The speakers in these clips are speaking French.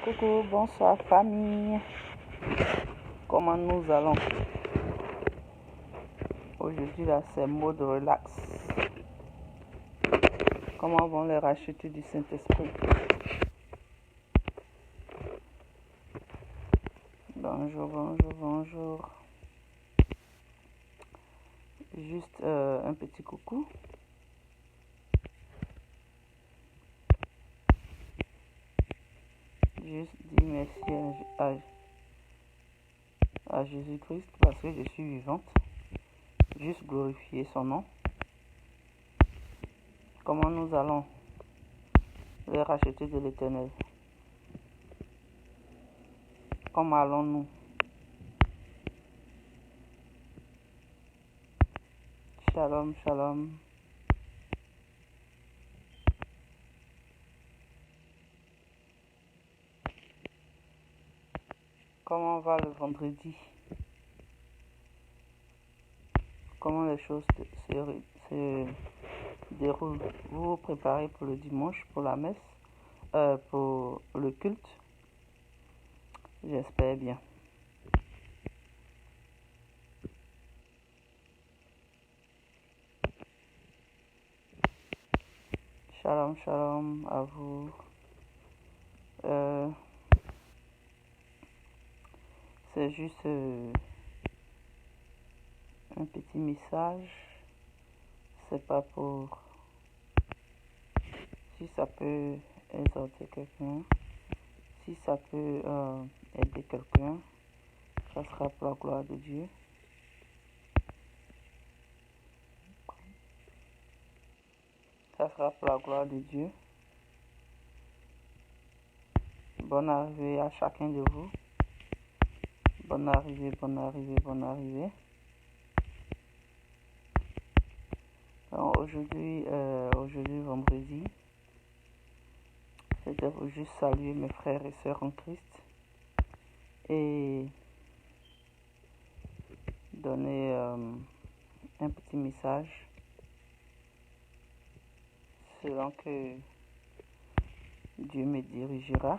Coucou, bonsoir famille. Comment nous allons? Aujourd'hui là c'est mode relax. Comment vont les racheter du Saint-Esprit? Bonjour. Juste un petit coucou. Juste dire merci à Jésus-Christ parce que je suis vivante. Juste glorifier son nom. Comment nous allons les racheter de l'Éternel? Comment allons-nous? Shalom. Comment va le vendredi? Comment les choses se déroulent? Vous vous préparez pour le dimanche, pour la messe, pour le culte? J'espère bien. Shalom à vous. C'est juste un petit message. C'est pas pour... Si ça peut exhorter quelqu'un, si ça peut aider quelqu'un, ça sera pour la gloire de Dieu. Ça sera pour la gloire de Dieu. Bonne arrivée à chacun de vous. Bonne arrivée. Donc, aujourd'hui, vendredi, c'était pour juste saluer mes frères et sœurs en Christ et donner un petit message selon que Dieu me dirigera,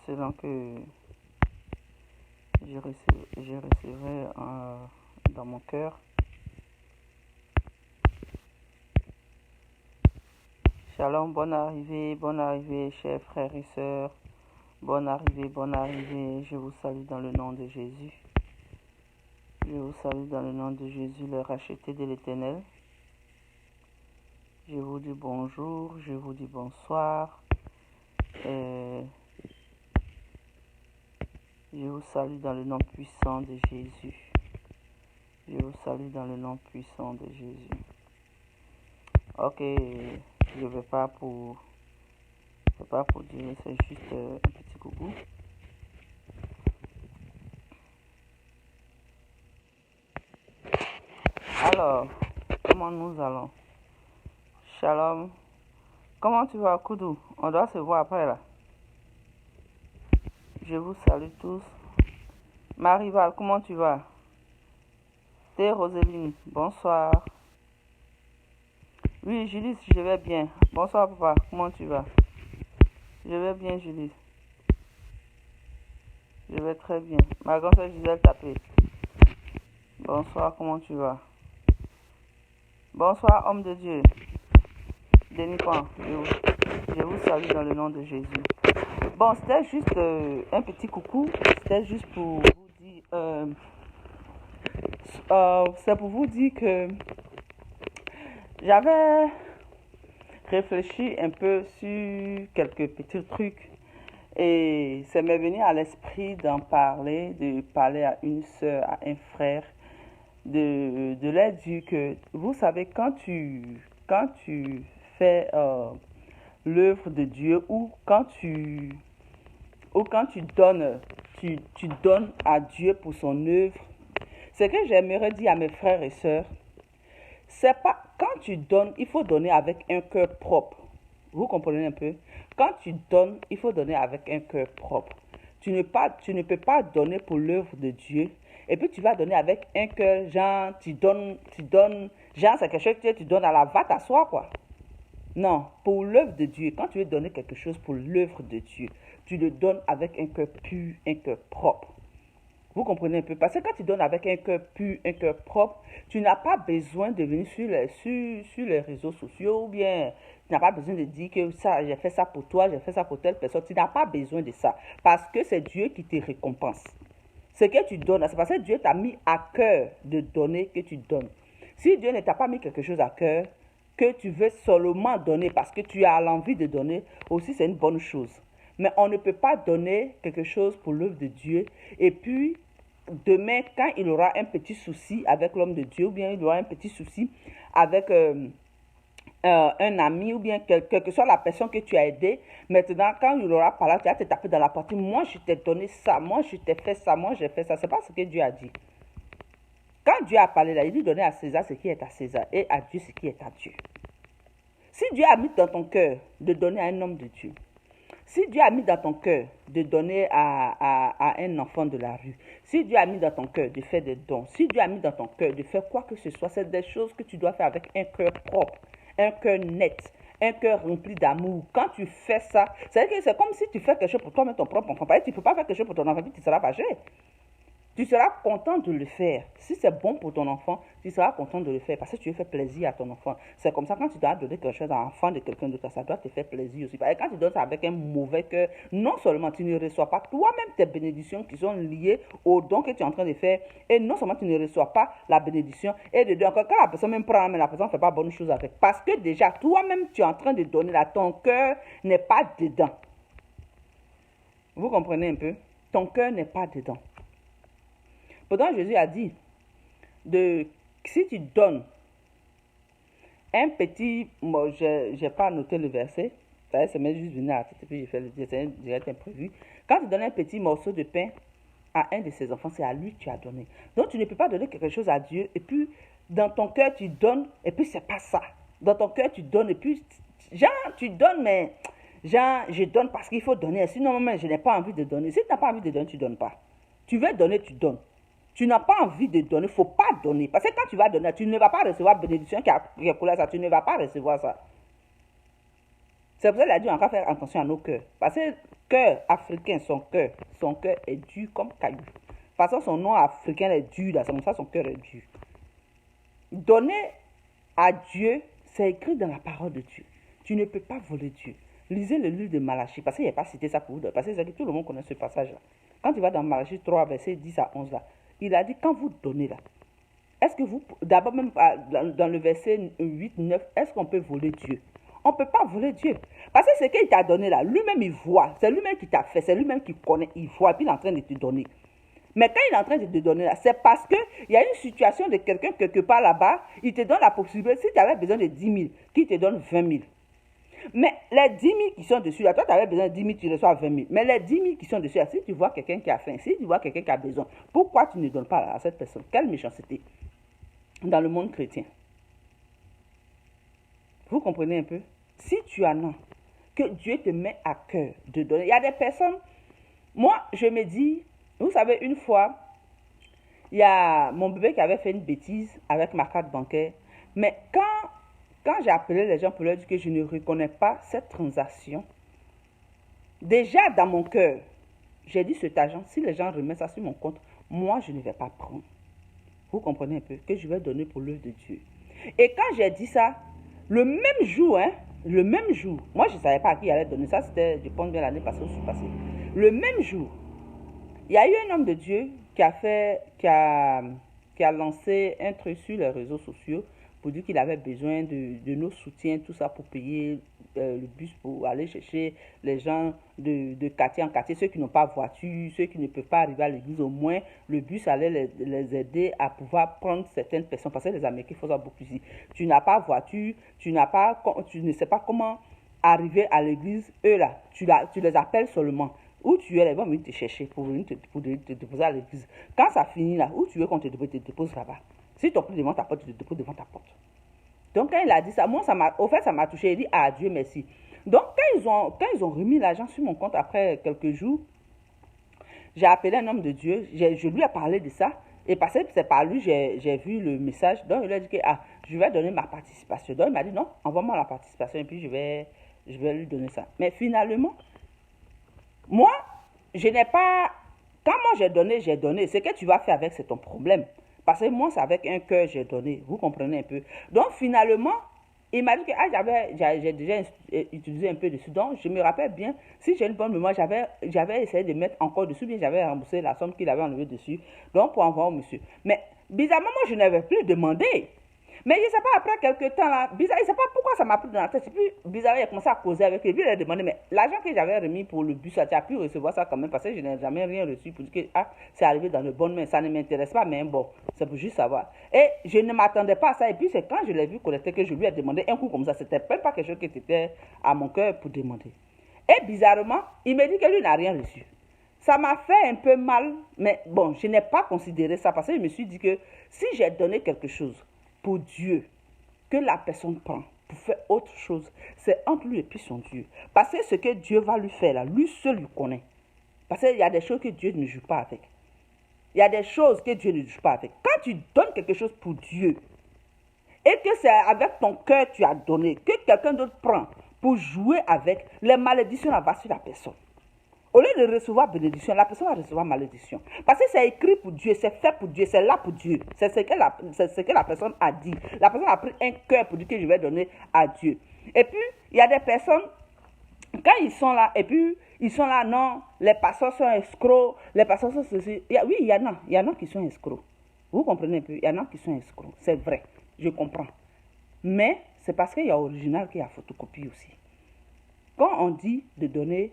selon que je recevrai dans mon cœur. Shalom, bonne arrivée, chers frères et sœurs. Bonne arrivée. Je vous salue dans le nom de Jésus. Les rachetés de l'Éternel. Je vous dis bonjour, je vous dis bonsoir. Je vous salue dans le nom puissant de Jésus. Ok, je vais pas pour dire, c'est juste un petit coucou. Alors, comment nous allons? Shalom. Comment tu vas, Koudou? On doit se voir après là. Je vous salue tous. Marival, comment tu vas? Thé Roseline, bonsoir. Oui, Julie, je vais bien. Bonsoir, papa. Comment tu vas? Je vais bien, Julie. Je vais très bien. Ma grand-sœur Gisèle Tapé. Bonsoir, comment tu vas? Bonsoir, homme de Dieu. Denis Pan, je vous salue dans le nom de Jésus. Bon, c'était juste un petit coucou. C'était juste pour vous dire... c'est pour vous dire que j'avais réfléchi un peu sur quelques petits trucs et ça m'est venu à l'esprit de parler à une soeur, à un frère, de leur dire que, vous savez, quand tu fais l'œuvre de Dieu ou quand tu donnes, tu donnes à Dieu pour son œuvre, ce que j'aimerais dire à mes frères et sœurs, c'est pas, quand tu donnes, il faut donner avec un cœur propre. Vous comprenez un peu? Quand tu donnes, il faut donner avec un cœur propre. Tu ne peux pas donner pour l'œuvre de Dieu et puis tu vas donner avec un cœur, genre, tu donnes, genre, c'est quelque chose que tu donnes à la va t'asseoir, quoi. Non, pour l'œuvre de Dieu, quand tu veux donner quelque chose pour l'œuvre de Dieu, tu le donnes avec un cœur pur, un cœur propre. Vous comprenez un peu? Parce que quand tu donnes avec un cœur pur, un cœur propre, tu n'as pas besoin de venir sur les réseaux sociaux ou bien tu n'as pas besoin de dire que ça, j'ai fait ça pour toi, j'ai fait ça pour telle personne. Tu n'as pas besoin de ça parce que c'est Dieu qui te récompense. Ce que tu donnes, c'est parce que Dieu t'a mis à cœur de donner que tu donnes. Si Dieu ne t'a pas mis quelque chose à cœur, que tu veux seulement donner parce que tu as l'envie de donner, aussi c'est une bonne chose. Mais on ne peut pas donner quelque chose pour l'œuvre de Dieu et puis demain, quand il aura un petit souci avec l'homme de Dieu, ou bien il aura un petit souci avec un ami, ou bien quelle que soit la personne que tu as aidé, maintenant, quand il aura parlé, tu vas te taper dans la partie. Moi, je t'ai donné ça, moi, je t'ai fait ça, moi, j'ai fait ça. C'est pas ce que Dieu a dit. Quand Dieu a parlé là, il dit donner à César ce qui est à César et à Dieu ce qui est à Dieu. Si Dieu a mis dans ton cœur de donner à un homme de Dieu, si Dieu a mis dans ton cœur de donner à un enfant de la rue, si Dieu a mis dans ton cœur de faire des dons, si Dieu a mis dans ton cœur de faire quoi que ce soit, c'est des choses que tu dois faire avec un cœur propre, un cœur net, un cœur rempli d'amour. Quand tu fais ça, c'est comme si tu fais quelque chose pour toi-même, ton propre enfant. Tu ne peux pas faire quelque chose pour ton enfant, puis tu seras fâché. Tu seras content de le faire. Si c'est bon pour ton enfant, tu seras content de le faire parce que tu veux faire plaisir à ton enfant. C'est comme ça quand tu dois donner quelque chose à l'enfant de quelqu'un d'autre, ça doit te faire plaisir aussi. Parce que quand tu donnes ça avec un mauvais cœur, non seulement tu ne reçois pas toi-même tes bénédictions qui sont liées au don que tu es en train de faire, et non seulement tu ne reçois pas la bénédiction, et de deux, encore quand la personne même prend, mais la personne ne fait pas bonne chose avec. Parce que déjà, toi-même, tu es en train de donner là, ton cœur n'est pas dedans. Vous comprenez un peu? Ton cœur n'est pas dedans. Pourtant, Jésus a dit, si tu donnes un petit, moi, je n'ai pas noté le verset, ça m'est juste venu à la tête et puis j'ai fait le direct imprévu. Quand tu donnes un petit morceau de pain à un de ses enfants, c'est à lui que tu as donné. Donc, tu ne peux pas donner quelque chose à Dieu et puis dans ton cœur, tu donnes et puis c'est pas ça. Dans ton cœur, tu donnes et puis, genre, tu donnes, mais genre, je donne parce qu'il faut donner. Sinon, même, je n'ai pas envie de donner. Si tu n'as pas envie de donner, tu ne donnes pas. Tu veux donner, tu donnes. Tu n'as pas envie de donner, il ne faut pas donner. Parce que quand tu vas donner, tu ne vas pas recevoir bénédiction qui est pour ça. Tu ne vas pas recevoir ça. C'est pour ça qu'il a dit encore faire attention à nos cœurs. Parce que cœur africain, son cœur est dur comme caillou. De toute façon, son nom africain est dur, là, c'est comme ça son cœur est dur. Donner à Dieu, c'est écrit dans la parole de Dieu. Tu ne peux pas voler Dieu. Lisez le livre de Malachie, parce qu'il n'y a pas cité ça pour vous, parce que tout le monde connaît ce passage-là. Quand tu vas dans Malachie 3, verset 10 à 11, là, il a dit, quand vous donnez là, est-ce que vous, d'abord même dans le verset 8, 9, est-ce qu'on peut voler Dieu? On ne peut pas voler Dieu. Parce que ce qu'il t'a donné là, lui-même il voit, c'est lui-même qui t'a fait, c'est lui-même qui connaît, il voit, puis il est en train de te donner. Mais quand il est en train de te donner là, c'est parce qu'il y a une situation de quelqu'un quelque part là-bas, il te donne la possibilité, si tu avais besoin de 10 000, qu'il te donne 20 000. Mais les 10 000 qui sont dessus, là, toi, tu avais besoin de 10 000, tu reçois 20 000. Mais les 10 000 qui sont dessus, là, si tu vois quelqu'un qui a faim, si tu vois quelqu'un qui a besoin, pourquoi tu ne donnes pas à cette personne? Quelle méchanceté dans le monde chrétien. Vous comprenez un peu? Si tu en as, que Dieu te met à cœur de donner. Il y a des personnes, moi, je me dis, vous savez, une fois, il y a mon bébé qui avait fait une bêtise avec ma carte bancaire. Mais quand j'ai appelé les gens pour leur dire que je ne reconnais pas cette transaction, déjà dans mon cœur, j'ai dit cet argent, si les gens remettent ça sur mon compte, moi je ne vais pas prendre. Vous comprenez un peu que je vais donner pour l'œuvre de Dieu. Et quand j'ai dit ça, le même jour, moi je ne savais pas à qui il allait donner ça, c'était, je pense bien l'année passée ou sous-passée. Le même jour, il y a eu un homme de Dieu qui a lancé un truc sur les réseaux sociaux pour dire qu'il avait besoin de nos soutiens, tout ça pour payer le bus pour aller chercher les gens de quartier en quartier, ceux qui n'ont pas voiture, ceux qui ne peuvent pas arriver à l'église, au moins le bus allait les aider à pouvoir prendre certaines personnes, parce que les Américains font ça beaucoup ici. Tu n'as pas voiture, tu ne sais pas comment arriver à l'église, eux là, tu les appelles seulement. Où tu es, ils vont venir te chercher pour venir te déposer à l'église. Quand ça finit là, où tu veux qu'on te dépose là-bas. Si ton plus devant ta porte, tu te déposes devant ta porte. Donc quand il a dit ça, moi, ça m'a touché. Il dit, ah Dieu merci. Donc quand ils ont remis l'argent sur mon compte après quelques jours, j'ai appelé un homme de Dieu, je lui ai parlé de ça. Et parce que c'est par lui, j'ai vu le message. Donc il a dit que, je vais donner ma participation. Donc, il m'a dit, non, envoie-moi la participation et puis je vais lui donner ça. Mais finalement, moi, je n'ai pas... Quand moi j'ai donné, j'ai donné. Ce que tu vas faire avec, c'est ton problème. Parce que moi, c'est avec un cœur j'ai donné. Vous comprenez un peu. Donc, finalement, il m'a dit que j'ai déjà utilisé un peu dessus. Donc, je me rappelle bien, si j'ai une bonne mémoire, j'avais essayé de mettre encore dessus, bien j'avais remboursé la somme qu'il avait enlevée dessus. Donc, pour envoyer au monsieur. Mais, bizarrement, moi, je n'avais plus demandé. Mais je ne sais pas, après quelques temps là, bizarre, je ne sais pas pourquoi ça m'a pris dans la tête. C'est plus bizarre, il a commencé à causer avec lui. Lui, il a demandé, mais l'argent que j'avais remis pour le bus, tu as pu recevoir ça quand même, parce que je n'ai jamais rien reçu pour dire que c'est arrivé dans de bonnes mains. Ça ne m'intéresse pas, mais bon, c'est pour juste savoir. Et je ne m'attendais pas à ça. Et puis, c'est quand je l'ai vu collecter que je lui ai demandé un coup comme ça. C'était même pas quelque chose qui était à mon cœur pour demander. Et bizarrement, il me dit que lui n'a rien reçu. Ça m'a fait un peu mal, mais bon, je n'ai pas considéré ça parce que je me suis dit que si j'ai donné quelque chose pour Dieu, que la personne prend pour faire autre chose, c'est entre lui et puis son Dieu. Parce que ce que Dieu va lui faire là, lui seul lui connaît. Parce qu'il y a des choses que Dieu ne joue pas avec. Il y a des choses que Dieu ne joue pas avec. Quand tu donnes quelque chose pour Dieu, et que c'est avec ton cœur que tu as donné, que quelqu'un d'autre prend pour jouer avec, les malédictions là, vont sur la personne. Au lieu de recevoir bénédiction, la personne va recevoir malédiction. Parce que c'est écrit pour Dieu, c'est fait pour Dieu, c'est là pour Dieu. C'est ce que la personne a dit. La personne a pris un cœur pour dire que je vais donner à Dieu. Et puis, il y a des personnes, quand ils sont là, et puis, ils sont là, non, les pasteurs sont escrocs, les pasteurs sont ceci. Oui, il y en a qui sont escrocs. Vous comprenez un peu? Il y en a qui sont escrocs. C'est vrai, je comprends. Mais c'est parce qu'il y a original qu'il y a photocopie aussi. Quand on dit de donner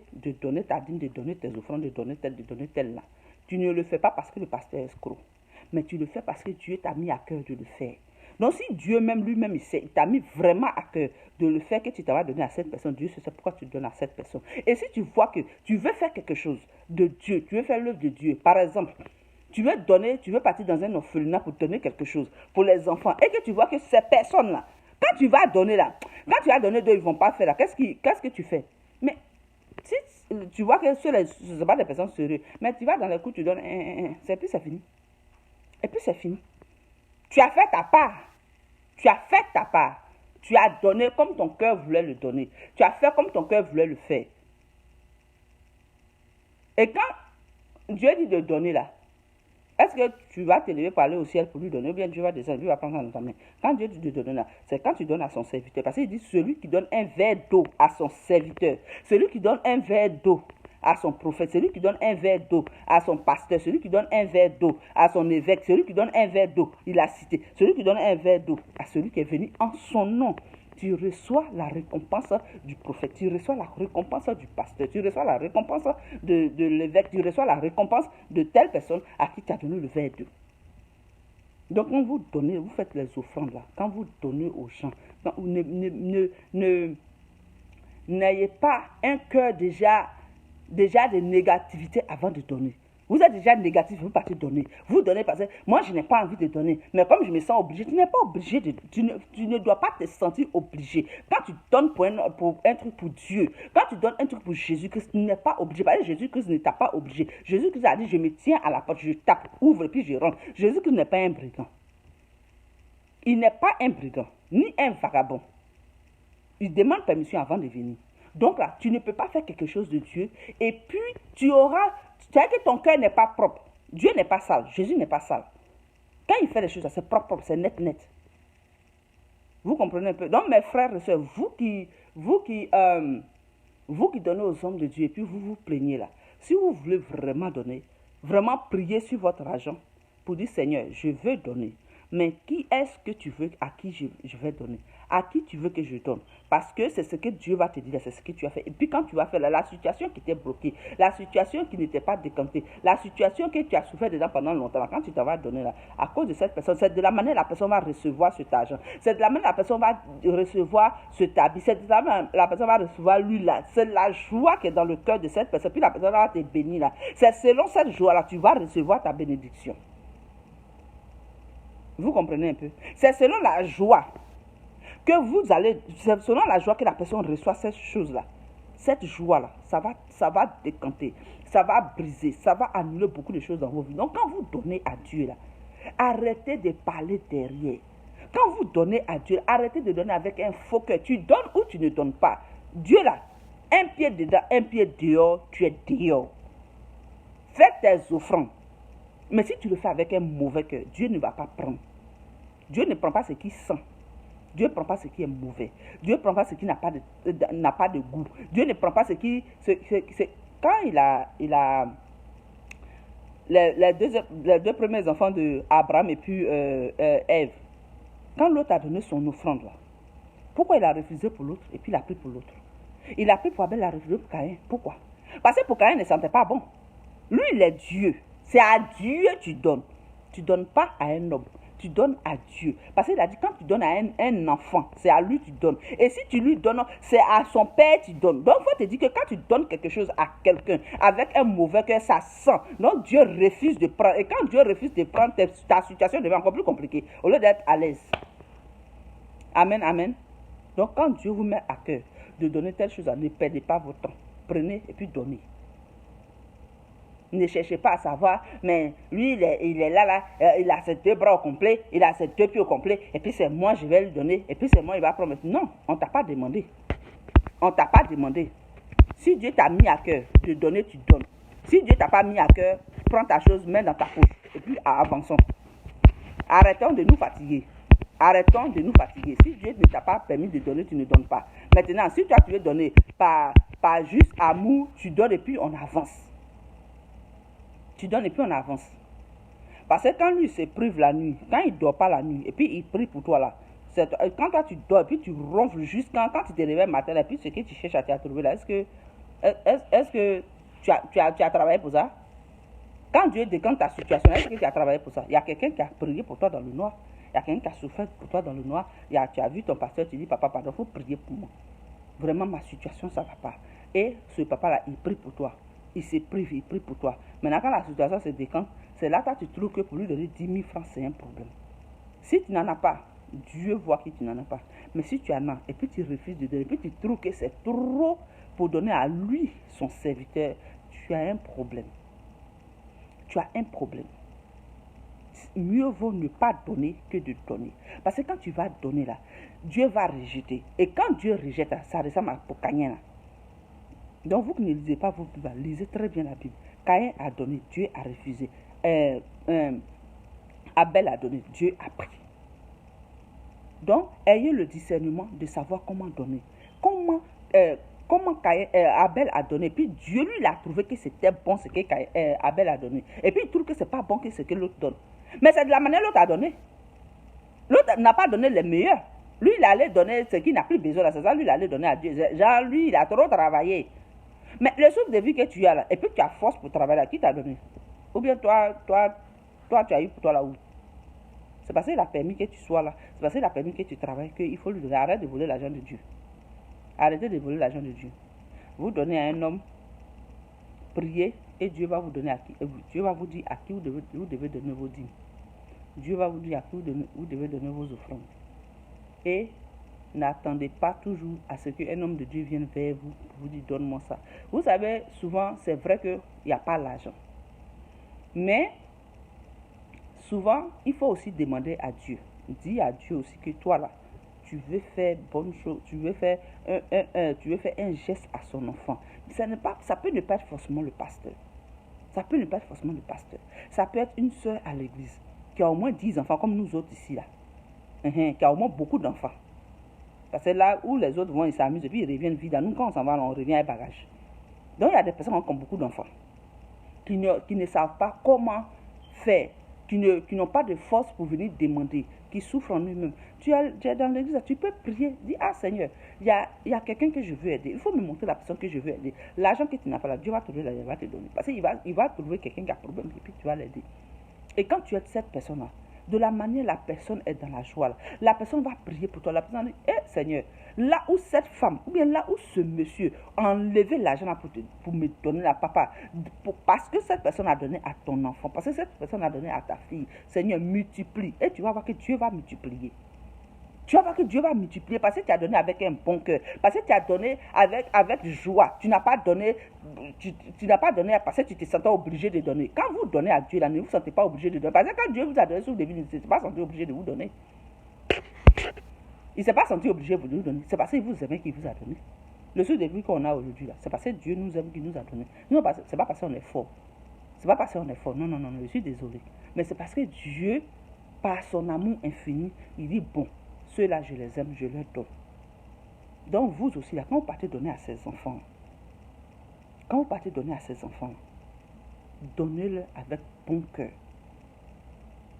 ta dîme, de donner tes offrandes, de donner tel là, tu ne le fais pas parce que le pasteur est escroc, mais tu le fais parce que Dieu t'a mis à cœur de le faire. Donc si Dieu même lui-même, il t'a mis vraiment à cœur de le faire, que tu t'as donné à cette personne, Dieu sait pourquoi tu donnes à cette personne. Et si tu vois que tu veux faire quelque chose de Dieu, tu veux faire l'œuvre de Dieu, par exemple, tu veux partir dans un orphelinat pour donner quelque chose pour les enfants, et que tu vois que ces personnes-là, quand tu vas donner là, quand tu vas donner d'eux, ils ne vont pas faire là, qu'est-ce que tu fais? Mais si tu vois que ce ne sont pas des personnes sérieuses, mais tu vas dans les coups, tu donnes, et puis c'est fini. Et puis c'est fini. Tu as fait ta part. Tu as fait ta part. Tu as donné comme ton cœur voulait le donner. Tu as fait comme ton cœur voulait le faire. Et quand Dieu dit de donner là, est-ce que tu vas te lever pour aller au ciel pour lui donner, ou bien Dieu va descendre, Dieu va prendre ça dans ta main? Quand Dieu dit de donner là, c'est quand tu donnes à son serviteur. Parce qu'il dit celui qui donne un verre d'eau à son serviteur, celui qui donne un verre d'eau à son prophète, celui qui donne un verre d'eau à son pasteur, celui qui donne un verre d'eau à son évêque, celui qui donne un verre d'eau, il a cité, celui qui donne un verre d'eau à celui qui est venu en son nom. Tu reçois la récompense du prophète, tu reçois la récompense du pasteur, tu reçois la récompense de l'évêque, tu reçois la récompense de telle personne à qui tu as donné le verre d'eau. Donc quand vous donnez, vous faites les offrandes là, quand vous donnez aux gens, n'ayez pas un cœur déjà de négativité avant de donner. Vous êtes déjà négatif, vous partez donner. Vous donnez parce que moi, je n'ai pas envie de donner. Mais comme je me sens obligé, tu n'es pas obligé tu ne dois pas te sentir obligé. Quand tu donnes pour un truc pour Dieu, quand tu donnes un truc pour Jésus-Christ, tu n'es pas obligé. Parce que Jésus-Christ ne t'a pas obligé. Jésus-Christ a dit, je me tiens à la porte, je tape, ouvre et puis je rentre. Jésus-Christ n'est pas un brigand. Il n'est pas un brigand, ni un vagabond. Il demande permission avant de venir. Donc là, tu ne peux pas faire quelque chose de Dieu. Et puis, tu sais que ton cœur n'est pas propre. Dieu n'est pas sale. Jésus n'est pas sale. Quand il fait les choses, c'est propre, c'est net. Vous comprenez un peu? Donc, mes frères et sœurs, vous qui donnez aux hommes de Dieu et puis vous vous plaignez là, si vous voulez vraiment donner, vraiment prier sur votre argent pour dire, Seigneur, je veux donner. Mais qui est-ce que tu veux, à qui je vais donner? À qui tu veux que je donne? Parce que c'est ce que Dieu va te dire, c'est ce que tu as fait. Et puis quand tu vas faire la situation qui t'est bloquée, la situation qui n'était pas décantée, la situation que tu as souffert dedans pendant longtemps, quand tu t'en vas donner là, à cause de cette personne, c'est de la manière la personne va recevoir cet argent. C'est de la manière la personne va recevoir cet habit. C'est de la manière la personne va recevoir lui là. C'est la joie qui est dans le cœur de cette personne. Puis la personne va te bénir là. C'est selon cette joie là, tu vas recevoir ta bénédiction. Vous comprenez un peu? C'est selon la joie que vous allez, c'est selon la joie que la personne reçoit cette chose-là. Cette joie-là, ça va décanter, ça va briser, ça va annuler beaucoup de choses dans vos vies. Donc quand vous donnez à Dieu là, arrêtez de parler derrière. Quand vous donnez à Dieu, arrêtez de donner avec un faux cœur. Tu donnes ou tu ne donnes pas. Dieu là, un pied dedans, un pied dehors, tu es dehors. Fais tes offrandes. Mais si tu le fais avec un mauvais cœur, Dieu ne va pas prendre. Dieu ne prend pas ce qui sent. Dieu ne prend pas ce qui est mauvais. Dieu ne prend pas ce qui n'a pas de goût. Dieu ne prend pas ce qui... Quand il a les deux premiers enfants de Abraham et puis Ève, quand l'autre a donné son offrande là, pourquoi il a refusé pour l'autre et puis il a pris pour l'autre? Il a pris pour Abel, il a refusé pour Caïn. Pourquoi? Parce que pour Caïn ne sentait pas bon. Lui, il est Dieu. C'est à Dieu que tu donnes. Tu ne donnes pas à un homme. Tu donnes à Dieu. Parce qu'il a dit, quand tu donnes à un enfant, c'est à lui que tu donnes. Et si tu lui donnes, c'est à son père que tu donnes. Donc, il faut te dire que quand tu donnes quelque chose à quelqu'un avec un mauvais cœur, ça sent. Donc, Dieu refuse de prendre. Et quand Dieu refuse de prendre, ta situation devient encore plus compliquée. Au lieu d'être à l'aise. Amen, amen. Donc, quand Dieu vous met à cœur de donner telle chose, ne perdez pas votre temps. Prenez et puis donnez. Ne cherchez pas à savoir, mais lui, il est là, il a ses deux bras au complet, il a ses deux pieds au complet, et puis c'est moi, je vais lui donner, et puis c'est moi, il va prendre. Non, on ne t'a pas demandé. On ne t'a pas demandé. Si Dieu t'a mis à cœur de donner, tu donnes. Si Dieu ne t'a pas mis à cœur, prends ta chose, mets dans ta poche, et puis avançons. Arrêtons de nous fatiguer. Arrêtons de nous fatiguer. Si Dieu ne t'a pas permis de donner, tu ne donnes pas. Maintenant, si toi, tu veux donner par juste amour, tu donnes et puis on avance. Tu donnes et puis on avance. Parce que quand lui se prive la nuit, quand il ne dort pas la nuit, et puis il prie pour toi là, quand toi tu dors, et puis tu ronfles jusqu'à quand tu te réveilles le matin, et puis ce que tu cherches à te trouver là, est-ce que tu as travaillé pour ça? Quand Dieu décante ta situation, est-ce que tu as travaillé pour ça? Il y a quelqu'un qui a prié pour toi dans le noir. Il y a quelqu'un qui a souffert pour toi dans le noir. Tu as vu ton pasteur, tu dis, papa, pardon, il faut prier pour moi. Vraiment, ma situation, ça ne va pas. Et ce papa-là, il prie pour toi. Il se prive, il prie pour toi. Maintenant, quand la situation se décante, c'est là que tu trouves que pour lui donner 10 000 francs, c'est un problème. Si tu n'en as pas, Dieu voit que tu n'en as pas. Mais si tu en as, et puis tu refuses de donner, et puis tu trouves que c'est trop pour donner à lui, son serviteur, tu as un problème. Tu as un problème. Mieux vaut ne pas donner que de donner. Parce que quand tu vas donner là, Dieu va rejeter. Et quand Dieu rejette, ça ressemble à pour Caïn là. Donc vous qui ne lisez pas vos Bibles, lisez très bien la Bible. Caïn a donné, Dieu a refusé. Abel a donné, Dieu a pris. Donc, ayez le discernement de savoir comment donner. Comment Abel a donné. Puis Dieu lui a trouvé que c'était bon ce que Abel a donné. Et puis il trouve que ce n'est pas bon que ce que l'autre donne. Mais c'est de la manière l'autre a donné. L'autre n'a pas donné le meilleur. Lui, il allait donner ce qu'il n'a plus besoin. C'est ça, lui, il allait donner à Dieu. Genre, lui, il a trop travaillé. Mais le souffle de vie que tu as là, et puis tu as force pour travailler là, qui t'a donné? Ou bien toi, tu as eu pour toi là où? C'est parce qu'il a permis que tu sois là. C'est parce qu'il a permis que tu travailles qu'il faut lui donner. Arrête de voler l'argent de Dieu. Arrêtez de voler l'argent de Dieu. Vous donnez à un homme, priez, et Dieu va vous donner à qui? Dieu va vous dire à qui vous devez donner vos dîmes. Dieu va vous dire à qui vous devez donner vos offrandes. Et n'attendez pas toujours à ce qu'un homme de Dieu vienne vers vous pour vous dire donne-moi ça. Vous savez, souvent, c'est vrai qu'il n'y a pas l'argent. Mais, souvent, il faut aussi demander à Dieu. Dis à Dieu aussi que toi là, tu veux faire bonne chose, tu veux faire un geste à son enfant. Ça peut ne pas être forcément le pasteur. Ça peut ne pas être forcément le pasteur. Ça peut être une soeur à l'église qui a au moins 10 enfants comme nous autres ici là. Qui a au moins beaucoup d'enfants. Parce que là où les autres vont, ils s'amusent et puis ils reviennent vides. Nous, quand on s'en va, on revient avec bagage. Donc, il y a des personnes qui ont beaucoup d'enfants, qui ne savent pas comment faire, qui n'ont pas de force pour venir demander, qui souffrent en eux-mêmes. Tu es dans l'église, tu peux prier, dis, ah Seigneur, il y a quelqu'un que je veux aider. Il faut me montrer la personne que je veux aider. L'argent que tu n'as pas là, Dieu va trouver, il va te donner. Parce qu'il va trouver quelqu'un qui a un problème et puis tu vas l'aider. Et quand tu aides cette personne-là, de la manière la personne est dans la joie, là, la personne va prier pour toi. La personne dit, Seigneur, là où cette femme, ou bien là où ce monsieur a enlevé l'argent pour me donner la papa, parce que cette personne a donné à ton enfant, parce que cette personne a donné à ta fille, Seigneur, multiplie. Et tu vas voir que Dieu va multiplier. Tu vas voir que Dieu va multiplier parce que tu as donné avec un bon cœur. Parce que tu as donné avec joie. Tu n'as pas donné parce que tu te sentais obligé de donner. Quand vous donnez à Dieu, là, ne vous sentez pas obligé de donner. Parce que quand Dieu vous a donné, vous ne vous êtes pas senti obligé de vous donner. Il ne s'est pas senti obligé de vous donner. C'est parce qu'il vous aimait qu'il vous a donné. Le seul début qu'on a aujourd'hui, là, c'est parce que Dieu nous aime qu'il nous a donné. Non, c'est pas parce qu'on est fort. C'est pas parce qu'on est fort. Non, non, non, je suis désolé. Mais c'est parce que Dieu, par son amour infini, il dit, bon, ceux-là, je les aime, je leur donne. Donc vous aussi, là, quand vous partez donner à ses enfants, donnez-le avec bon cœur.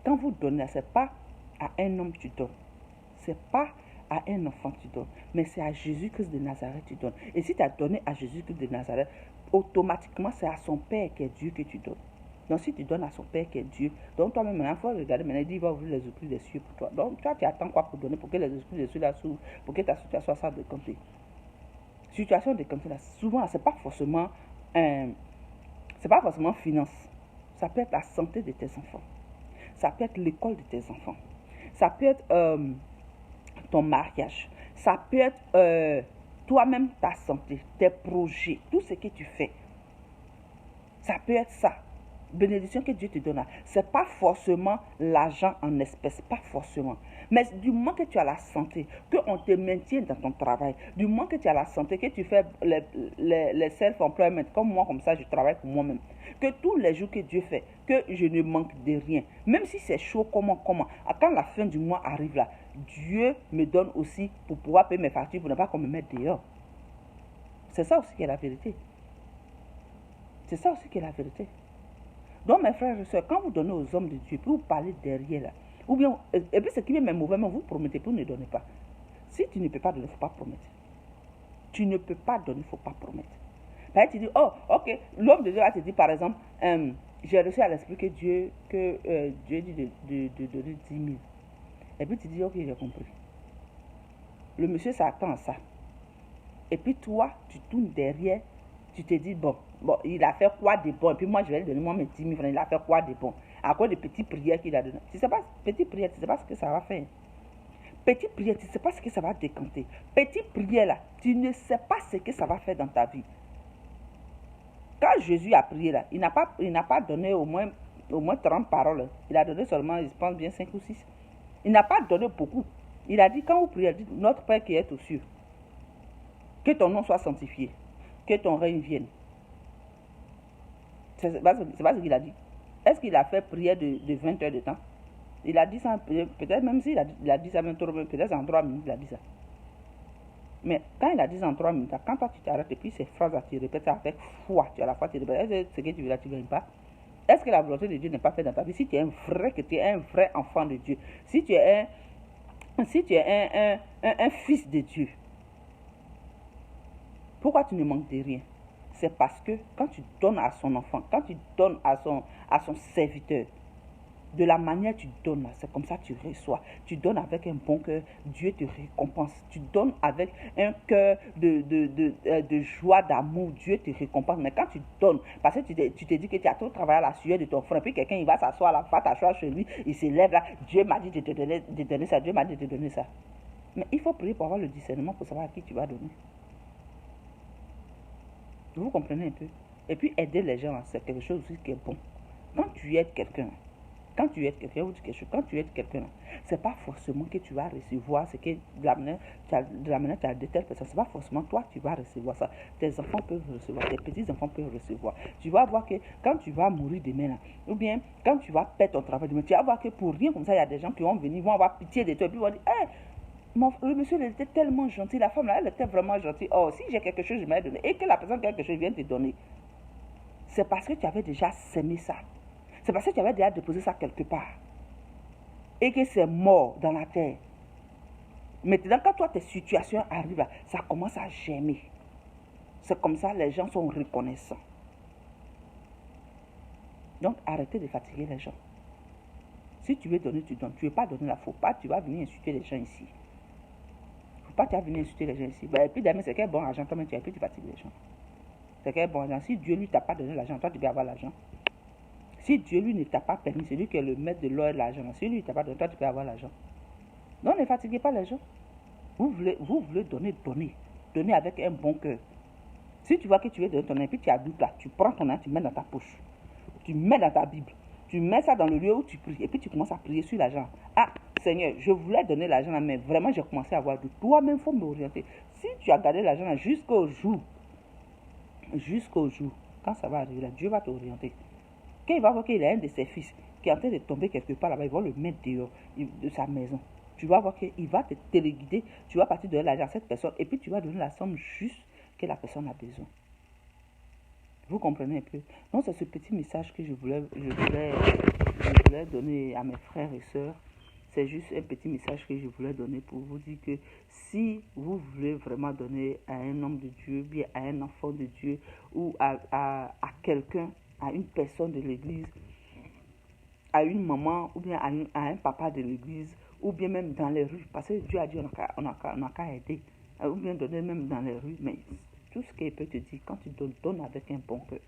Quand vous donnez, ce n'est pas à un homme que tu donnes. Ce n'est pas à un enfant que tu donnes, mais c'est à Jésus-Christ de Nazareth que tu donnes. Et si tu as donné à Jésus-Christ de Nazareth, automatiquement, c'est à son Père qui est Dieu que tu donnes. Donc, si tu donnes à son Père qui est Dieu, donc toi-même, maintenant, il faut regarder, maintenant, il va ouvrir les esprits des cieux pour toi. Donc, toi, tu attends quoi pour donner, pour que les esprits des cieux là s'ouvrent, pour que ta situation soit décomptée. Situation décomptée là, souvent, c'est pas forcément finance. Ça peut être la santé de tes enfants. Ça peut être l'école de tes enfants. Ça peut être ton mariage. Ça peut être toi-même, ta santé, tes projets, tout ce que tu fais. Ça peut être ça. Bénédiction que Dieu te donne. Ce n'est pas forcément l'argent en espèces, pas forcément. Mais du moment que tu as la santé, qu'on te maintient dans ton travail, du moment que tu as la santé, que tu fais les self-employment, comme moi, comme ça, je travaille pour moi-même. Que tous les jours que Dieu fait, que je ne manque de rien. Même si c'est chaud, comment. Quand la fin du mois arrive là, Dieu me donne aussi pour pouvoir payer mes factures, pour ne pas qu'on me mette dehors. C'est ça aussi qui est la vérité. C'est ça aussi qui est la vérité. Donc, mes frères et sœurs, quand vous donnez aux hommes de Dieu, puis vous parlez derrière là, ou bien, et puis ce qui est même mauvais, vous promettez, puis vous ne donnez pas. Si tu ne peux pas donner, il ne faut pas promettre. Tu ne peux pas donner, il ne faut pas promettre. Par exemple, tu dis, oh, ok, l'homme de Dieu va te dire, par exemple, j'ai reçu à l'esprit que Dieu dit de donner 10 000. Et puis tu dis, ok, j'ai compris. Le monsieur s'attend à ça. Et puis toi, tu tournes derrière, tu te dis, bon, il a fait quoi de bon? Et puis moi, je vais lui donner moi mes 10 000 francs. Il a fait quoi de bon? À cause de petites prières qu'il a données. Tu sais pas, petites prières, tu ne sais pas ce que ça va faire. Petite prière, tu ne sais pas ce que ça va décanter. Petite prière là, tu ne sais pas ce que ça va faire dans ta vie. Quand Jésus a prié là, il n'a pas donné au moins 30 paroles. Il a donné seulement, je pense bien 5 ou 6. Il n'a pas donné beaucoup. Il a dit, quand vous priez, dites, notre Père qui est aux cieux, que ton nom soit sanctifié, que ton règne vienne. C'est pas ce qu'il a dit. Est-ce qu'il a fait prière de 20 heures de temps? Il a dit ça, peut-être même s'il a dit ça, peut-être en 3 minutes, il a dit ça. Mais quand il a dit ça en 3 minutes, quand toi tu t'arrêtes et puis ces phrases, tu répètes avec foi, tu as la foi, tu répètes, est-ce que ce que tu veux là, tu ne gagnes pas? Est-ce que la volonté de Dieu n'est pas faite dans ta vie? Si tu es un vrai enfant de Dieu, si tu es un fils de Dieu, pourquoi tu ne manques de rien? C'est parce que quand tu donnes à son enfant, quand tu donnes à son serviteur, de la manière tu donnes, c'est comme ça que tu reçois. Tu donnes avec un bon cœur, Dieu te récompense. Tu donnes avec un cœur de joie, d'amour, Dieu te récompense. Mais quand tu donnes, parce que tu te dis que tu as trop travaillé à la sueur de ton frère, puis quelqu'un il va s'asseoir là, va t'asseoir chez lui, il se lève là, Dieu m'a dit de te donner ça, Dieu m'a dit de te donner ça. Mais il faut prier pour avoir le discernement pour savoir à qui tu vas donner. Vous comprenez un peu? Et puis aider les gens, c'est quelque chose aussi qui est bon. Quand tu aides quelqu'un, vous dites quelque chose, quand tu aides quelqu'un, c'est pas forcément que tu vas recevoir ce que de la manière tu as aidé telle personne, c'est pas forcément toi qui vas recevoir ça. Tes enfants peuvent recevoir, tes petits-enfants peuvent recevoir. Tu vas voir que quand tu vas mourir demain, là, ou bien quand tu vas perdre ton travail demain, tu vas voir que pour rien comme ça, il y a des gens qui vont venir, vont avoir pitié de toi, et puis ils vont dire, hey, le monsieur, il était tellement gentil, la femme là, elle était vraiment gentille. Oh, si j'ai quelque chose, je m'ai donné, et que la personne quelque chose vient te donner, c'est parce que tu avais déjà sémé ça. C'est parce que tu avais déjà déposé ça quelque part. Et que c'est mort dans la terre. Maintenant, quand toi, tes situations arrivent, ça commence à germer. C'est comme ça, les gens sont reconnaissants. Donc, arrêtez de fatiguer les gens. Si tu veux donner, tu donnes. Tu ne veux pas donner, il ne faut pas, tu vas venir insulter les gens ici. Il ne faut pas, tu vas venir insulter les gens ici. Et puis, demain, c'est quel bon argent, toi-même, tu as, puis tu fatigues les gens. C'est quel bon argent. Si Dieu lui t'a pas donné l'argent, toi, tu peux avoir l'argent. Si Dieu lui ne t'a pas permis, c'est lui qui est le maître de l'or et de l'argent. Si lui ne t'a pas donné, toi tu peux avoir l'argent. Donc ne fatiguez pas les gens. Vous voulez donner, donnez. Donnez avec un bon cœur. Si tu vois que tu veux donner ton argent, puis tu as doute là, tu prends ton argent, tu mets dans ta poche. Tu mets dans ta Bible. Tu mets ça dans le lieu où tu pries. Et puis tu commences à prier sur l'argent. Ah, Seigneur, je voulais donner l'argent là, mais vraiment, j'ai commencé à avoir de toi-même, il faut m'orienter. Si tu as gardé l'argent là jusqu'au jour, quand ça va arriver là, Dieu va t'orienter. Quand il va voir qu'il a un de ses fils qui est en train de tomber quelque part là-bas, il va le mettre dehors de sa maison. Tu vas voir qu'il va te téléguider, tu vas partir donner l'argent à cette personne et puis tu vas donner la somme juste que la personne a besoin. Vous comprenez un peu? Donc c'est ce petit message que je voulais donner à mes frères et sœurs. C'est juste un petit message que je voulais donner pour vous dire que si vous voulez vraiment donner à un homme de Dieu, bien à un enfant de Dieu ou à quelqu'un, à une personne de l'église, à une maman ou bien à un papa de l'église ou bien même dans les rues, parce que Dieu a dit on n'a qu'à aider, ou bien donner même dans les rues, mais tout ce qu'il peut te dire, quand tu donnes avec un bon cœur,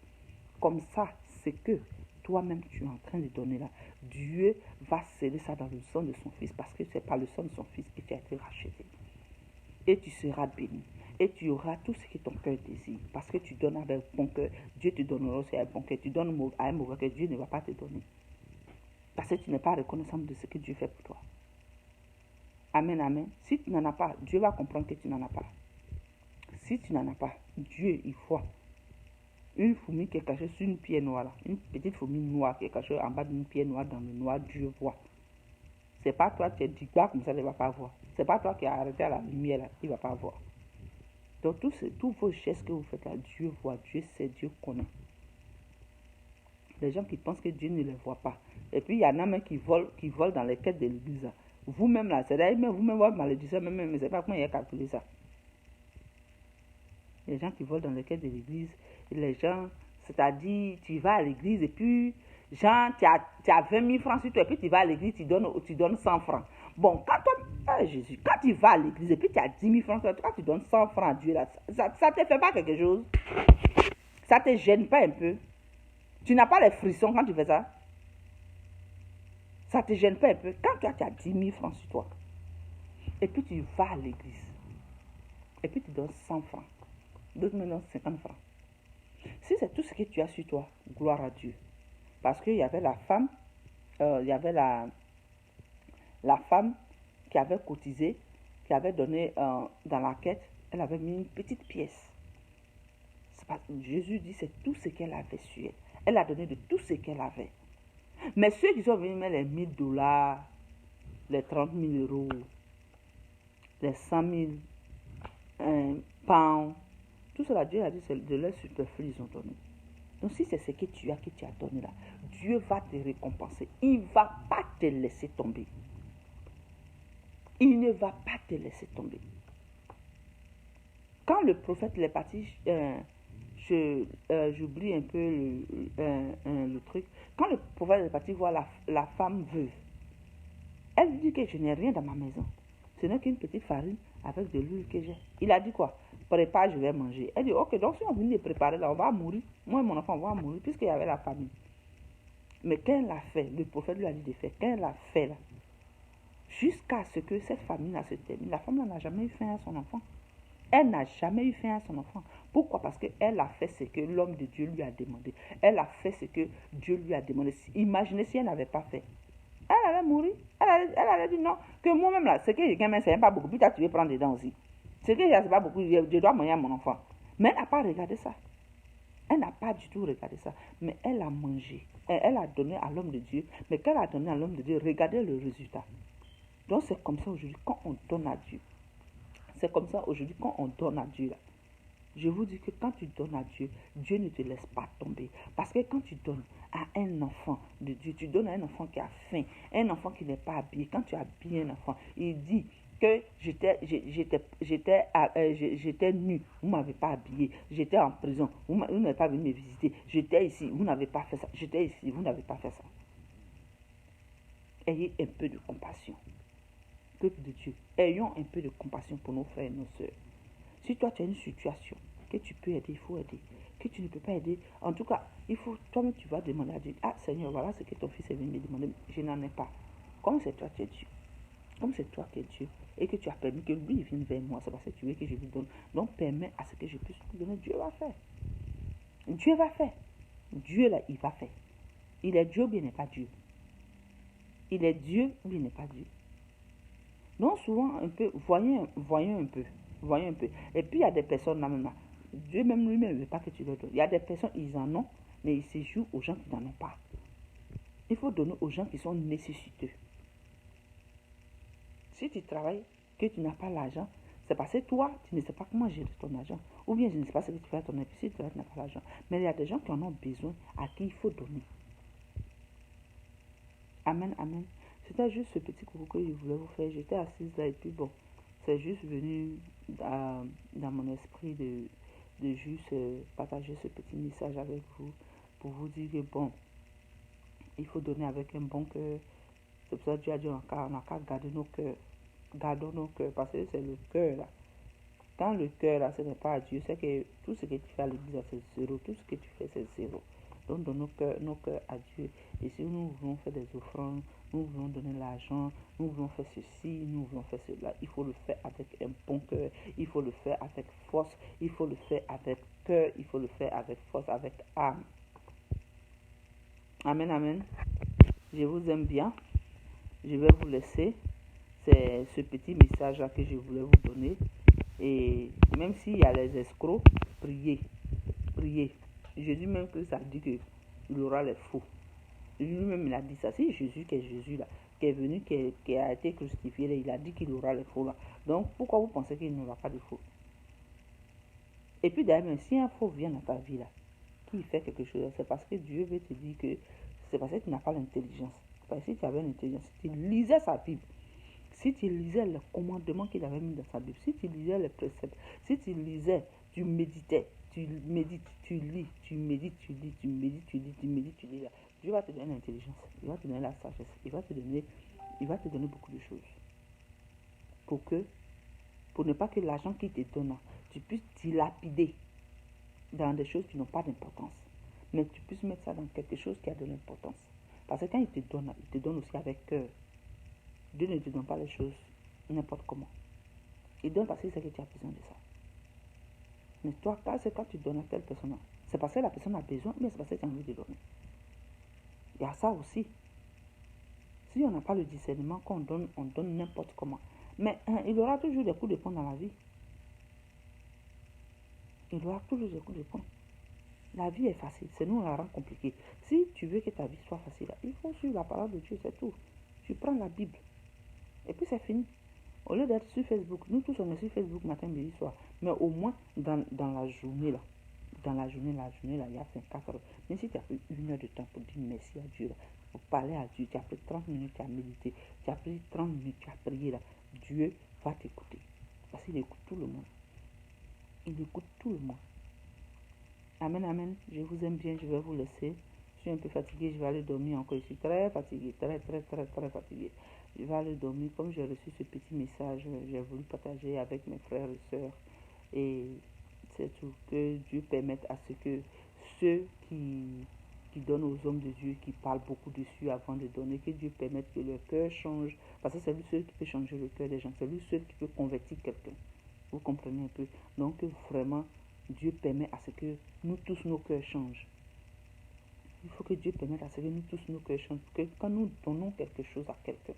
comme ça, c'est que toi-même tu es en train de donner là. Dieu va sceller ça dans le sang de son fils parce que c'est par le sang de son fils que tu as été racheté. Et tu seras béni. Et tu auras tout ce que ton cœur désire. Parce que tu donnes avec bon cœur, Dieu te donnera aussi avec bon cœur. Tu donnes à un mauvais cœur, Dieu ne va pas te donner. Parce que tu n'es pas reconnaissant de ce que Dieu fait pour toi. Amen, amen. Si tu n'en as pas, Dieu va comprendre que tu n'en as pas. Si tu n'en as pas, Dieu, il voit. Une fourmi qui est cachée sur une pierre noire, là. Une petite fourmi noire qui est cachée en bas d'une pierre noire dans le noir, Dieu voit. C'est pas toi qui es dit quoi comme ça, il ne va pas voir. C'est pas toi qui as arrêté à la lumière, là, il ne va pas voir. Donc tous vos gestes que vous faites là, Dieu voit, Dieu sait, Dieu connaît. Les gens qui pensent que Dieu ne les voit pas. Et puis il y en a même qui volent dans les quêtes de l'église. Là. Vous-même là, c'est-à-dire même vous-même votre malédiction, mais c'est pas comment il a calculé ça. Les gens qui volent dans les quêtes de l'église, les gens, c'est-à-dire tu vas à l'église et puis genre tu as 20 000 francs sur toi et puis tu vas à l'église, tu donnes 100 francs. Bon, Jésus, quand tu vas à l'église et puis tu as 10 000 francs sur toi, quand tu donnes 100 francs à Dieu là, ça te fait pas quelque chose? Ça te gêne pas un peu? Tu n'as pas les frissons quand tu fais ça? Ça te gêne pas un peu? Quand tu as 10 000 francs sur toi et puis tu vas à l'église et puis tu donnes 100 francs, d'autres me donnent 50 francs. Si c'est tout ce que tu as sur toi, gloire à Dieu. Parce qu'il y avait la femme, la femme qui avait cotisé, qui avait donné dans la quête, elle avait mis une petite pièce. Jésus dit c'est tout ce qu'elle avait sur elle. Elle a donné de tout ce qu'elle avait. Mais ceux qui sont venus mettre les $1000, les 30 000 euros, les 100 000 pounds, tout cela, Dieu a dit c'est de leur superflu ils ont donné. Donc si c'est ce que tu as donné là, Dieu va te récompenser. Il ne va pas te laisser tomber. Il ne va pas te laisser tomber. Quand le prophète est parti, j'oublie un peu le truc. Quand le prophète est parti voir la femme veuve, elle dit que je n'ai rien dans ma maison. Ce n'est qu'une petite farine avec de l'huile que j'ai. Il a dit quoi? Prépare, je vais manger. Elle dit, ok, donc si on vient de préparer là, on va mourir. Moi et mon enfant, on va mourir puisqu'il y avait la famille. Mais quand elle l'a fait, le prophète lui a dit de faire, quand elle l'a fait là, jusqu'à ce que cette famille-là se termine, la femme n'a jamais eu faim à son enfant. Elle n'a jamais eu faim à son enfant. Pourquoi? Parce qu'elle a fait ce que l'homme de Dieu lui a demandé. Elle a fait ce que Dieu lui a demandé. Imaginez si elle n'avait pas fait. Elle allait mourir. Elle allait dire non. Que moi-même là, ce que j'ai gagné, c'est pas beaucoup. Puis tu veux prendre dedans aussi. Ce que j'ai, c'est pas beaucoup. Je dois manger à mon enfant. Mais elle n'a pas regardé ça. Elle n'a pas du tout regardé ça. Mais elle a mangé. Elle a donné à l'homme de Dieu. Mais quand elle a donné à l'homme de Dieu, regardez le résultat. Donc c'est comme ça aujourd'hui quand on donne à Dieu. C'est comme ça aujourd'hui quand on donne à Dieu là. Je vous dis que quand tu donnes à Dieu, Dieu ne te laisse pas tomber. Parce que quand tu donnes à un enfant de Dieu, tu donnes à un enfant qui a faim, un enfant qui n'est pas habillé. Quand tu habilles un enfant, il dit que j'étais nu, vous ne m'avez pas habillé. J'étais en prison, vous n'avez pas venu me visiter. J'étais ici, vous n'avez pas fait ça. J'étais ici, vous n'avez pas fait ça. Ayez un peu de compassion. Peuple de Dieu, ayons un peu de compassion pour nos frères et nos sœurs. Si toi tu as une situation que tu peux aider, il faut aider. Que tu ne peux pas aider, en tout cas, il faut toi-même tu vas demander à Dieu. Ah Seigneur, voilà ce que ton fils est venu me demander. Je n'en ai pas. Comme c'est toi qui es Dieu. Comme c'est toi qui es Dieu. Et que tu as permis que lui vienne vers moi. C'est parce que tu veux que je lui donne. Donc permets à ce que je puisse lui donner. Dieu va faire. Dieu va faire. Dieu là, il va faire. Il est Dieu ou il n'est pas Dieu. Il est Dieu ou il n'est pas Dieu. Donc souvent, un peu, voyons un peu. Voyons un peu. Et puis il y a des personnes là même. Dieu même lui-même ne veut pas que tu leur donnes. Il y a des personnes, ils en ont, mais ils se jouent aux gens qui n'en ont pas. Il faut donner aux gens qui sont nécessiteux. Si tu travailles, que tu n'as pas l'argent, c'est parce que toi, tu ne sais pas comment gérer ton argent. Ou bien je ne sais pas ce que tu fais à ton argent si tu n'as pas l'argent. Mais il y a des gens qui en ont besoin, à qui il faut donner. Amen, amen. C'était juste ce petit coucou que je voulais vous faire. J'étais assise là et puis bon, c'est juste venu dans mon esprit de juste partager ce petit message avec vous pour vous dire que bon, il faut donner avec un bon cœur. C'est pour ça que Dieu a dit on n'a qu'à garder nos cœurs. Gardons nos cœurs parce que c'est le cœur là. Quand le cœur là, ce n'est pas à Dieu, c'est que tout ce que tu fais à l'église, c'est zéro. Tout ce que tu fais, c'est zéro. Donc, donne nos cœurs à Dieu. Et si nous voulons faire des offrandes, nous voulons donner l'argent, nous voulons faire ceci, nous voulons faire cela, il faut le faire avec un bon cœur. Il faut le faire avec force. Il faut le faire avec cœur. Il faut le faire avec force, avec âme. Amen, amen. Je vous aime bien. Je vais vous laisser. C'est ce petit message là que je voulais vous donner. Et même s'il y a les escrocs, priez, priez. Jésus même que ça dit qu'il aura les faux. Lui-même il a dit ça. Si Jésus qui est Jésus là, qui est venu, qui a été crucifié là, il a dit qu'il aura les faux là. Donc pourquoi vous pensez qu'il n'aura pas de faux? Et puis d'ailleurs, si un faux vient dans ta vie là, qui fait quelque chose, c'est parce que Dieu veut te dire que c'est parce que tu n'as pas l'intelligence. Parce que si tu avais l'intelligence, si tu lisais sa Bible, si tu lisais les commandements qu'il avait mis dans sa Bible, si tu lisais les préceptes, si tu lisais, tu méditais, tu médites, tu lis, tu médites, tu lis, tu médites, tu lis, tu médites, tu lis. Dieu va te donner l'intelligence, il va te donner la sagesse, il va te donner beaucoup de choses pour ne pas que l'argent qu'il te donne, tu puisses dilapider dans des choses qui n'ont pas d'importance, mais tu puisses mettre ça dans quelque chose qui a de l'importance. Parce que quand il te donne aussi avec cœur. Dieu ne te donne pas les choses n'importe comment. Il donne parce qu'il sait que tu as besoin de ça. Mais toi, quand tu donnes à telle personne, c'est parce que la personne a besoin, mais c'est parce que tu as envie de donner. Il y a ça aussi. Si on n'a pas le discernement, qu'on donne, on donne n'importe comment. Mais il aura toujours des coups de poing dans la vie. Il aura toujours des coups de poing. La vie est facile, c'est nous on la rend compliquée. Si tu veux que ta vie soit facile, il faut suivre la parole de Dieu, c'est tout. Tu prends la Bible. Et puis c'est fini. Au lieu d'être sur Facebook, nous tous on est sur Facebook matin, midi, soir. Mais au moins dans la journée là, il y a 24 heures. Mais si tu as pris 1 heure de temps pour dire merci à Dieu, là, pour parler à Dieu, tu as pris 30 minutes, tu as médité, tu as pris 30 minutes, tu as prié là, Dieu va t'écouter. Parce qu'il écoute tout le monde. Il écoute tout le monde. Amen, amen. Je vous aime bien, je vais vous laisser. Je suis un peu fatiguée, je vais aller dormir encore. Je suis très fatiguée, très fatiguée. Je vais aller dormir. Comme j'ai reçu ce petit message, j'ai voulu partager avec mes frères et sœurs. Et c'est tout. Que Dieu permette à ce que ceux qui donnent aux hommes de Dieu, qui parlent beaucoup dessus avant de donner, que Dieu permette que leur cœur change. Parce que c'est lui seul qui peut changer le cœur des gens. C'est lui seul qui peut convertir quelqu'un. Vous comprenez un peu? Donc vraiment, Dieu permet à ce que nous tous nos cœurs changent. Il faut que Dieu permette à ce que nous tous nos cœurs changent. Que quand nous donnons quelque chose à quelqu'un,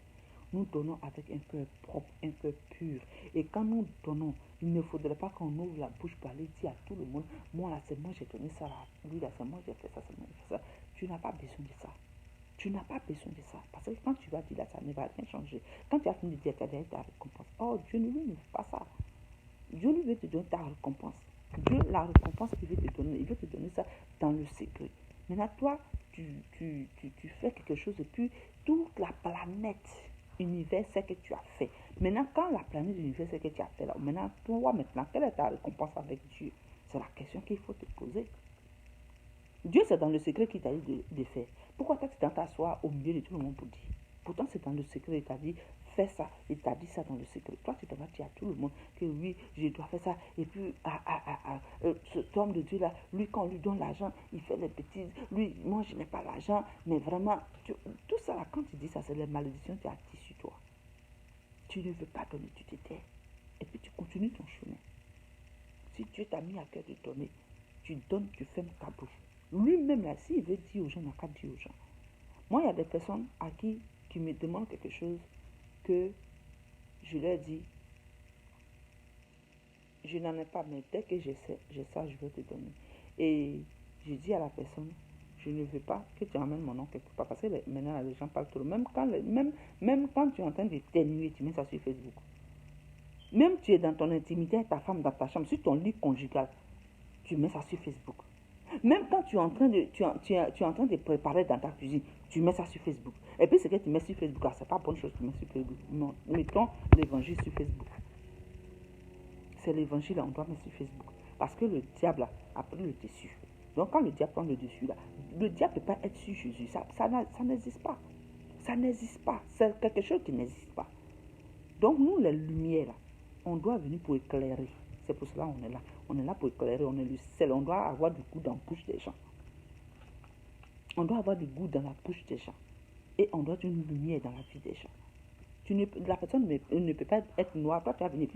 nous donnons avec un cœur propre, un cœur pur. Et quand nous donnons, il ne faudrait pas qu'on ouvre la bouche pour aller dire à tout le monde, moi là c'est moi j'ai donné ça, là, lui là c'est moi j'ai fait ça, c'est moi j'ai fait ça. Tu n'as pas besoin de ça. Tu n'as pas besoin de ça. Parce que quand tu vas dire là, ça ne va rien changer. Quand tu as fini de dire, tu as déjà ta récompense. Oh, Dieu ne veut pas ça. Dieu lui veut te donner ta récompense. Dieu, la récompense qu'il veut te donner, il veut te donner ça dans le secret. Maintenant, toi, tu fais quelque chose et puis toute la planète univers sait que tu as fait. Maintenant, quand la planète univers sait que tu as fait là, maintenant, toi, quelle est ta récompense avec Dieu? C'est la question qu'il faut te poser. Dieu, c'est dans le secret qu'il t'a dit de faire. Pourquoi toi, tu t'assois au milieu de tout le monde pour dire? Pourtant, c'est dans le secret, il t'a dit, fais ça. Il t'a dit ça dans le secret. Toi, tu t'en vas dire à tout le monde que oui, je dois faire ça. Et puis, cet homme de Dieu là, lui, quand on lui donne l'argent, il fait les bêtises. Lui, moi, je n'ai pas l'argent. Mais vraiment, tout ça là, quand tu dis ça, c'est les malédictions que tu as acquises sur toi. Tu ne veux pas donner, tu te tais. Et puis, tu continues ton chemin. Si Dieu t'a mis à cœur de donner, tu donnes, tu fermes ta bouche. Lui-même, là, s'il veut dire aux gens, il n'a qu'à dire aux gens. Moi, il y a des personnes qui me demandent quelque chose que je leur dis, je n'en ai pas, mais dès que j'ai ça, je vais te donner. Et je dis à la personne, je ne veux pas que tu emmènes mon nom quelque part. Parce que maintenant, les gens parlent trop. Même quand tu es en train d'éternuer, tu mets ça sur Facebook. Même tu es dans ton intimité avec ta femme dans ta chambre, sur ton lit conjugal, tu mets ça sur Facebook. Même quand tu es en train de préparer dans ta cuisine, tu mets ça sur Facebook. Et puis ce que tu mets sur Facebook, c'est pas bonne chose que tu mets sur Facebook. Non, mettons l'évangile sur Facebook. C'est l'évangile, on doit mettre sur Facebook. Parce que le diable a pris le dessus. Donc quand le diable prend le dessus, là, le diable ne peut pas être sur Jésus. Ça n'existe pas. Ça n'existe pas. C'est quelque chose qui n'existe pas. Donc nous, les lumières, là, on doit venir pour éclairer. C'est pour cela qu'on est là. On est là pour éclairer, on est le sel. On doit avoir du goût dans la bouche des gens. On doit avoir du goût dans la bouche des gens. Et on doit être une lumière dans la vie des gens. La personne ne peut pas être noire. Toi, tu as venir,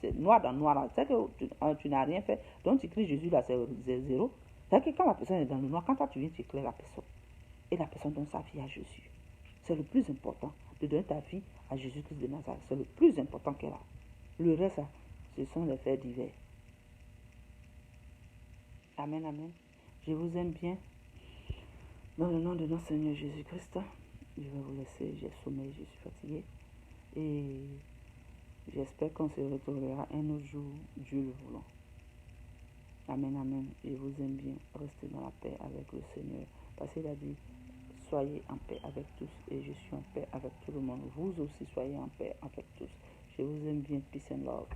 c'est noir dans noir. C'est que tu n'as rien fait. Donc, tu cries Jésus, là, c'est zéro. C'est que quand la personne est dans le noir, quand toi, tu viens, tu éclaires la personne. Et la personne donne sa vie à Jésus. C'est le plus important, de donner ta vie à Jésus-Christ de Nazareth. C'est le plus important qu'elle a. Le reste, ce sont les faits divers. Amen, amen. Je vous aime bien. Dans le nom de notre Seigneur Jésus-Christ, je vais vous laisser. J'ai sommeil, je suis fatigué. Et j'espère qu'on se retrouvera un autre jour, Dieu le voulant. Amen, amen. Je vous aime bien. Restez dans la paix avec le Seigneur. Parce qu'il a dit, soyez en paix avec tous. Et je suis en paix avec tout le monde. Vous aussi, soyez en paix avec tous. Je vous aime bien. Peace and love.